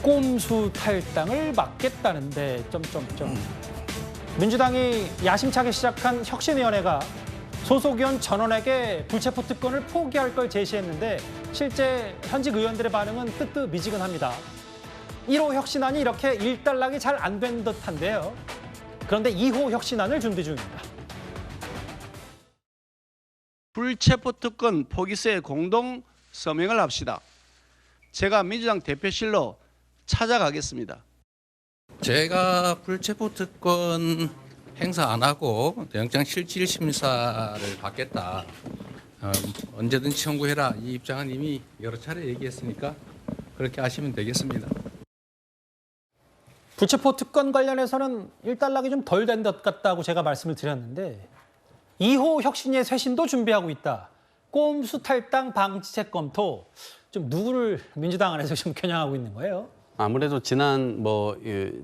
꼼수 탈당을 막겠다는데 민주당이 야심차게 시작한 혁신위원회가 소속 의원 전원에게 불체포 특권을 포기할 걸 제시했는데 실제 현직 의원들의 반응은 뜨뜻미지근합니다. 1호 혁신안이 이렇게 일단락이 잘 안 된 듯한데요. 그런데 2호 혁신안을 준비 중입니다. 불체포 특권 포기서에 공동 서명을 합시다. 제가 민주당 대표실로 찾아가겠습니다. 제가 불체포 특권 행사 안 하고 영장 실질 심사를 받겠다. 언제든지 청구해라. 이 입장은 이미 여러 차례 얘기했으니까 그렇게 하시면 되겠습니다. 불체포 특권 관련해서는 일단락이 좀 덜 된 것 같다고 제가 말씀을 드렸는데 2호 혁신의 쇄신도 준비하고 있다. 꼼수 탈당 방지책 검토. 좀 누구를 민주당 안에서 좀 겨냥하고 있는 거예요? 아무래도 지난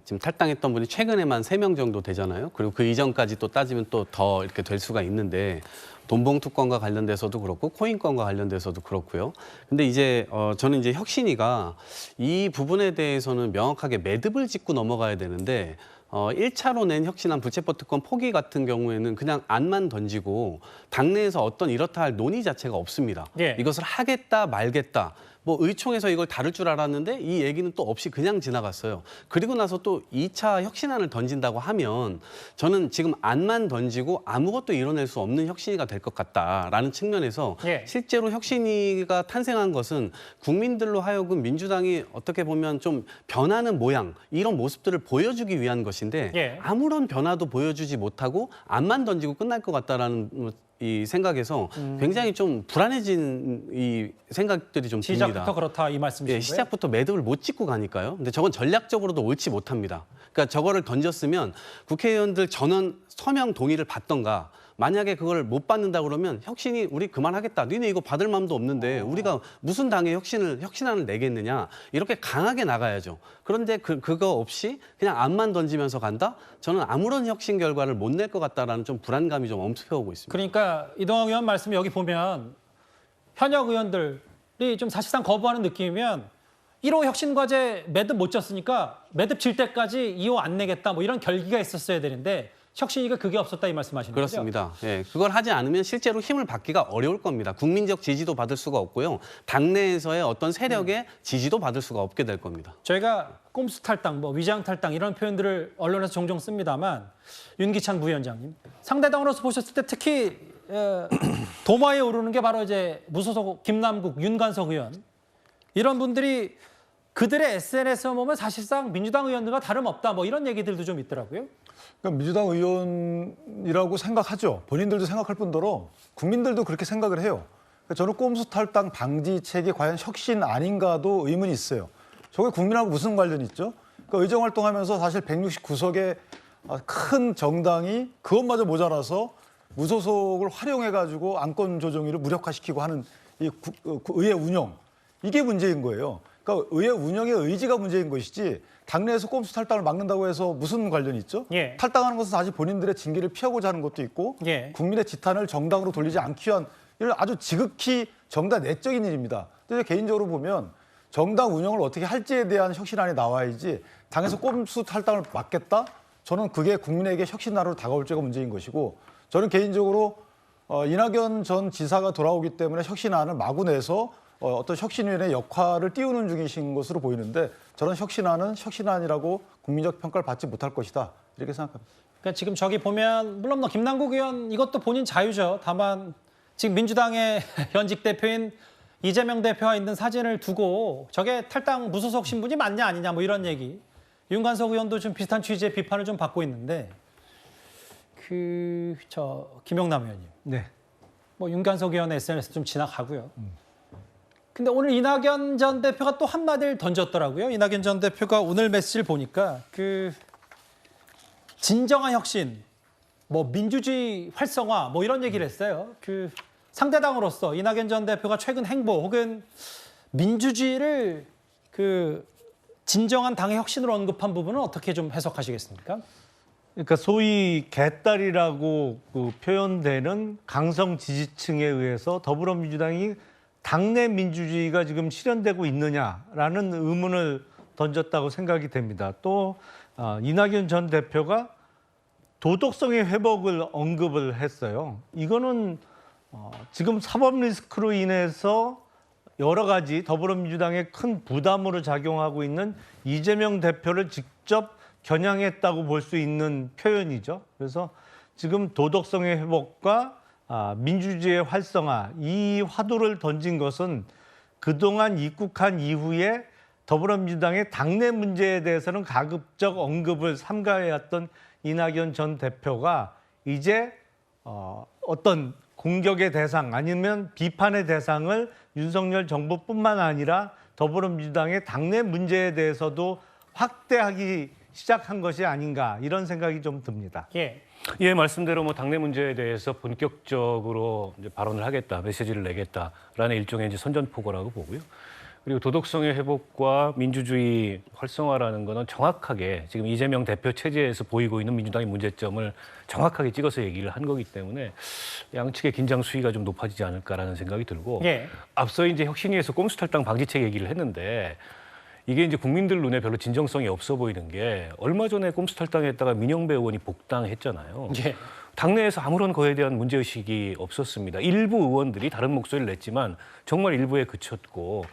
지금 탈당했던 분이 최근에만 3명 정도 되잖아요. 그리고 그 이전까지 또 따지면 또 더 이렇게 될 수가 있는데 돈봉투권과 관련돼서도 그렇고 코인권과 관련돼서도 그렇고요. 근데 이제 저는 이제 혁신위가 이 부분에 대해서는 명확하게 매듭을 짓고 넘어가야 되는데 1차로 낸 혁신안 불체포 특권 포기 같은 경우에는 그냥 안만 던지고 당내에서 어떤 이렇다 할 논의 자체가 없습니다. 예. 이것을 하겠다 말겠다. 뭐 의총에서 이걸 다룰 줄 알았는데 이 얘기는 또 없이 그냥 지나갔어요. 그리고 나서 또 2차 혁신안을 던진다고 하면 저는 지금 안만 던지고 아무것도 이뤄낼 수 없는 혁신위가 될 것 같다라는 측면에서 예. 실제로 혁신위가 탄생한 것은 국민들로 하여금 민주당이 어떻게 보면 좀 변하는 모양 이런 모습들을 보여주기 위한 것인데 예. 아무런 변화도 보여주지 못하고 안만 던지고 끝날 것 같다라는 이 생각에서 굉장히 좀 불안해진 이 생각들이 좀 듭니다. 시작부터 그렇다 이 말씀이신 거예요? 시작부터 매듭을 못 짓고 가니까요. 근데 저건 전략적으로도 옳지 못합니다. 그러니까 저거를 던졌으면 국회의원들 전원 서명 동의를 받던가 만약에 그걸 못 받는다 그러면 혁신이 우리 그만하겠다. 니네 이거 받을 마음도 없는데 우리가 무슨 당에 혁신안을 내겠느냐. 이렇게 강하게 나가야죠. 그런데 그거 없이 그냥 안만 던지면서 간다? 저는 아무런 혁신 결과를 못 낼 것 같다라는 좀 불안감이 좀 엄습해오고 있습니다. 그러니까 이동학 의원 말씀이 여기 보면 현역 의원들이 좀 사실상 거부하는 느낌이면 1호 혁신과제 매듭 못 졌으니까 매듭 질 때까지 2호 안 내겠다 뭐 이런 결기가 있었어야 되는데 혁신위가 그게 없었다 이 말씀하시는 거죠? 그렇습니다. 예, 그걸 하지 않으면 실제로 힘을 받기가 어려울 겁니다. 국민적 지지도 받을 수가 없고요. 당내에서의 어떤 세력의 지지도 받을 수가 없게 될 겁니다. 저희가 꼼수 탈당, 뭐 위장 탈당 이런 표현들을 언론에서 종종 씁니다만 윤기찬 부위원장님 상대당으로서 보셨을 때 특히 도마에 오르는 게 바로 이제 무소속 김남국, 윤관석 의원 이런 분들이 그들의 SNS에 보면 사실상 민주당 의원들과 다름없다 뭐 이런 얘기들도 좀 있더라고요. 그러니까 민주당 의원이라고 생각하죠. 본인들도 생각할 뿐더러 국민들도 그렇게 생각을 해요. 그러니까 저는 꼼수 탈당 방지책이 과연 혁신 아닌가도 의문이 있어요. 저게 국민하고 무슨 관련이 있죠? 그러니까 의정활동하면서 사실 169석의 큰 정당이 그것마저 모자라서 무소속을 활용해가지고 안건 조정위를 무력화시키고 하는 이 의회 운영. 이게 문제인 거예요. 그러니까 의회 운영의 의지가 문제인 것이지 당내에서 꼼수 탈당을 막는다고 해서 무슨 관련이 있죠? 예. 탈당하는 것은 사실 본인들의 징계를 피하고자 하는 것도 있고 예. 국민의 지탄을 정당으로 돌리지 않기 위한 이런 아주 지극히 정당 내적인 일입니다. 근데 개인적으로 보면 정당 운영을 어떻게 할지에 대한 혁신안이 나와야지 당에서 꼼수 탈당을 막겠다? 저는 그게 국민에게 혁신안으로 다가올 죄가 문제인 것이고 저는 개인적으로 이낙연 전 지사가 돌아오기 때문에 혁신안을 마구 내서 어떤 혁신위원회의 역할을 띄우는 중이신 것으로 보이는데 저는 혁신안은 혁신안이라고 국민적 평가를 받지 못할 것이다 이렇게 생각합니다. 그러니까 지금 저기 보면 물론 뭐 김남국 의원 이것도 본인 자유죠. 다만 지금 민주당의 현직 대표인 이재명 대표와 있는 사진을 두고 저게 탈당 무소속 신분이 맞냐 아니냐 뭐 이런 얘기. 윤관석 의원도 좀 비슷한 취지의 비판을 좀 받고 있는데 김영남 의원님. 네. 뭐 윤관석 의원 SNS 좀 지나가고요. 근데 오늘 이낙연 전 대표가 또 한마디를 던졌더라고요. 이낙연 전 대표가 오늘 메시지를 보니까 진정한 혁신, 뭐 민주주의 활성화 뭐 이런 얘기를 했어요. 상대당으로서 이낙연 전 대표가 최근 행보 혹은 민주주의를 진정한 당의 혁신으로 언급한 부분은 어떻게 좀 해석하시겠습니까? 그러니까 소위 개딸이라고 표현되는 강성 지지층에 의해서 더불어민주당이 당내 민주주의가 지금 실현되고 있느냐라는 의문을 던졌다고 생각이 됩니다. 또 이낙연 전 대표가 도덕성의 회복을 언급을 했어요. 이거는 지금 사법 리스크로 인해서 여러 가지 더불어민주당에 큰 부담으로 작용하고 있는 이재명 대표를 직접 겨냥했다고 볼 수 있는 표현이죠. 그래서 지금 도덕성의 회복과 민주주의의 활성화, 이 화두를 던진 것은 그동안 입국한 이후에 더불어민주당의 당내 문제에 대해서는 가급적 언급을 삼가해왔던 이낙연 전 대표가 이제 어떤 공격의 대상 아니면 비판의 대상을 윤석열 정부뿐만 아니라 더불어민주당의 당내 문제에 대해서도 확대하기 시작한 것이 아닌가 이런 생각이 좀 듭니다. 예. 예, 말씀대로 뭐 당내 문제에 대해서 본격적으로 이제 발언을 하겠다, 메시지를 내겠다라는 일종의 이제 선전포고라고 보고요. 그리고 도덕성의 회복과 민주주의 활성화라는 거는 정확하게 지금 이재명 대표 체제에서 보이고 있는 민주당의 문제점을 정확하게 찍어서 얘기를 한 거기 때문에 양측의 긴장 수위가 좀 높아지지 않을까라는 생각이 들고 예. 앞서 이제 혁신위에서 꼼수탈당 방지책 얘기를 했는데 이게 이제 국민들 눈에 별로 진정성이 없어 보이는 게 얼마 전에 꼼수탈당했다가 민영배 의원이 복당했잖아요. 예. 당내에서 아무런 거에 대한 문제의식이 없었습니다. 일부 의원들이 다른 목소리를 냈지만 정말 일부에 그쳤고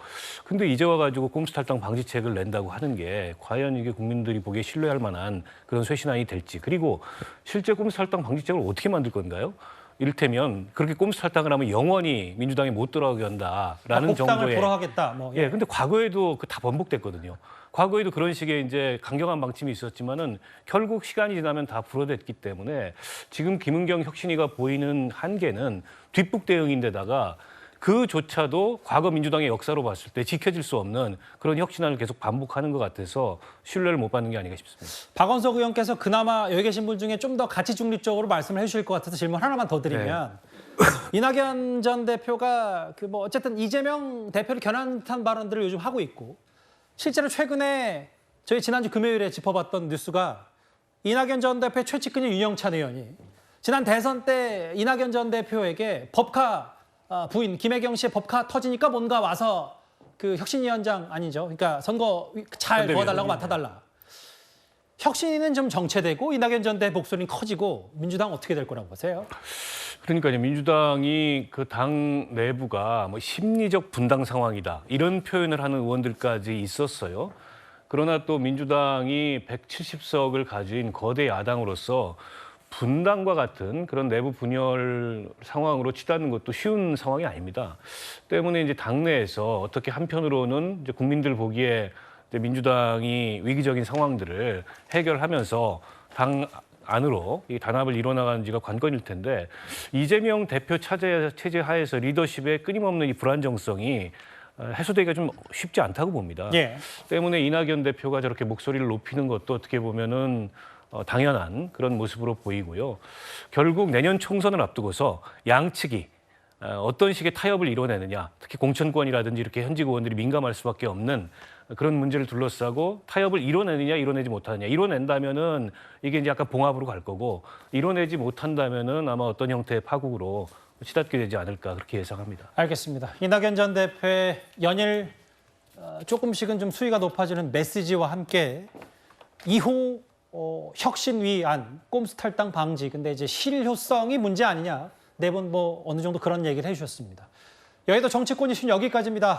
근데 이제 와가지고 꼼수탈당 방지책을 낸다고 하는 게 과연 이게 국민들이 보기에 신뢰할 만한 그런 쇄신안이 될지 그리고 실제 꼼수탈당 방지책을 어떻게 만들 건가요? 이를테면 그렇게 꼼수탈당을 하면 영원히 민주당에 못 들어가게 한다라는 복당을 정도의 불허하겠다. 뭐, 예, 근데 과거에도 그 다 번복됐거든요. 과거에도 그런 식의 이제 강경한 방침이 있었지만은 결국 시간이 지나면 다 불어댔기 때문에 지금 김은경 혁신위가 보이는 한계는 뒷북 대응인데다가 그조차도 과거 민주당의 역사로 봤을 때 지켜질 수 없는 그런 혁신안을 계속 반복하는 것 같아서 신뢰를 못 받는 게 아닌가 싶습니다. 박원석 의원께서 그나마 여기 계신 분 중에 좀 더 가치 중립적으로 말씀을 해주실 것 같아서 질문 하나만 더 드리면 이낙연 전 대표가 그 뭐 어쨌든 이재명 대표를 겨냥한 듯한 발언들을 요즘 하고 있고 실제로 최근에 저희 지난주 금요일에 짚어봤던 뉴스가 이낙연 전 대표의 최측근인 윤영찬 의원이 지난 대선 때 이낙연 전 대표에게 법카 부인 김혜경 씨의 법카 터지니까 뭔가 와서 그 혁신위원장 아니죠. 그러니까 선거 잘 도와달라고 맡아달라. 혁신위는 좀 정체되고 이낙연 전 대표 목소리는 커지고 민주당 어떻게 될 거라고 보세요? 그러니까요. 민주당이 그 당 내부가 뭐 심리적 분당 상황이다. 이런 표현을 하는 의원들까지 있었어요. 그러나 또 민주당이 170석을 가진 거대 야당으로서 분당과 같은 그런 내부 분열 상황으로 치닫는 것도 쉬운 상황이 아닙니다. 때문에 이제 당내에서 어떻게 한편으로는 이제 국민들 보기에 이제 민주당이 위기적인 상황들을 해결하면서 당 안으로 이 단합을 이뤄나가는지가 관건일 텐데 이재명 대표 체제 하에서 리더십의 끊임없는 이 불안정성이 해소되기가 좀 쉽지 않다고 봅니다. 예. 때문에 이낙연 대표가 저렇게 목소리를 높이는 것도 어떻게 보면은 당연한 그런 모습으로 보이고요. 결국 내년 총선을 앞두고서 양측이 어떤 식의 타협을 이뤄내느냐, 특히 공천권이라든지 이렇게 현직 의원들이 민감할 수밖에 없는 그런 문제를 둘러싸고 타협을 이뤄내느냐, 이뤄내지 못하느냐. 이뤄낸다면은 이게 이제 약간 봉합으로 갈 거고, 이뤄내지 못한다면은 아마 어떤 형태의 파국으로 치닫게 되지 않을까 그렇게 예상합니다. 알겠습니다. 이낙연 전 대표의 연일 조금씩은 좀 수위가 높아지는 메시지와 함께 2호 혁신위안 꼼수 탈당 방지 근데 이제 실효성이 문제 아니냐 네 분 뭐 어느 정도 그런 얘기를 해주셨습니다. 여의도 정치권 이슈는 여기까지입니다.